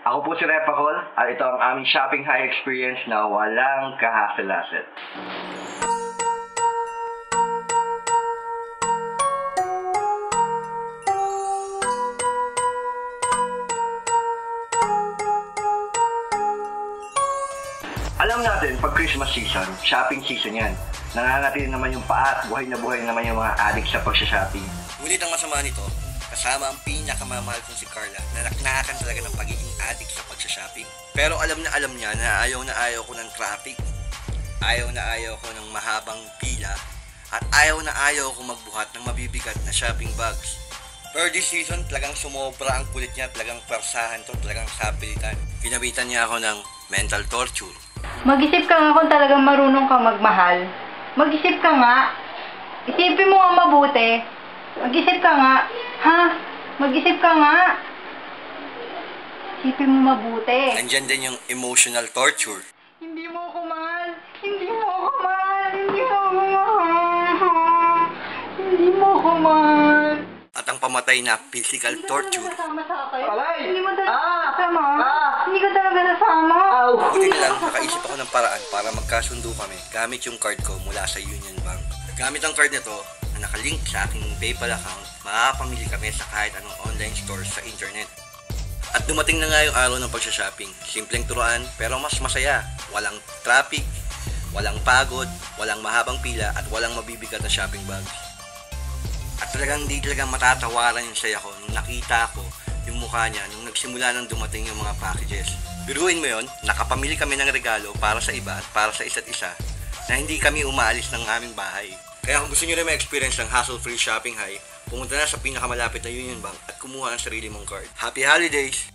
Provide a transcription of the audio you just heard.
Ako po si Repacol at ito ang aming shopping high experience na walang kahasel-hasel. Alam natin, pag Christmas season, shopping season yan. Nangangatili naman yung paa at buhay na buhay naman yung mga addict sa pagsha-shopping. Ngunit ang masama nito, kasama ang pinakamamahal kong si Carla na naknakan talaga ng pagiging addict sa pagsha-shopping. Pero alam niya na ayaw ko ng traffic, ayaw ko ng mahabang pila, at ayaw ko magbuhat ng mabibigat na shopping bags. Pero this season, talagang sumobra ang kulit niya, talagang persahan to, talagang sapilitan. Ginabitan niya ako ng mental torture. Mag-isip ka nga kung talagang marunong ka magmahal. Mag-isip ka nga. Isipin mo nga mabuti. Mag-isip ka nga. Ha? Mag-isip ka nga. Isipin mo mabuti. Nandyan din yung emotional torture. Hindi mo ako mahal. Hindi mo ako mahal. Hindi mo ako mahal. Hindi mo ako mahal. At ang pamatay na physical torture. Hindi mo talaga sasama sa akin. Aray! Hindi mo talaga Ah! sasama. Ah! Hindi ka talaga sasama. Buti na lang, nakaisip ako ng paraan para magkasundo kami gamit yung card ko mula sa Union Bank. Gamit ang card nito na nakalink sa aking PayPal account, makakapamili kami sa kahit anong online store sa internet. At dumating na nga yung araw ng pagsha-shopping. Simpleng turuan pero mas masaya. Walang traffic, walang pagod, walang mahabang pila at walang mabibigat na shopping bags. At talagang hindi talaga matatawaran yung saya ko nung nakita ko yung mukha niya nung nagsimula nang dumating yung mga packages. Biruin mo yon, nakapamili kami ng regalo para sa iba at para sa isa't isa na hindi kami umaalis ng aming bahay. Kaya kung gusto nyo rin ma-experience ng hassle-free shopping high, pumunta na sa pinakamalapit na Union Bank at kumuha ng sarili mong card. Happy Holidays!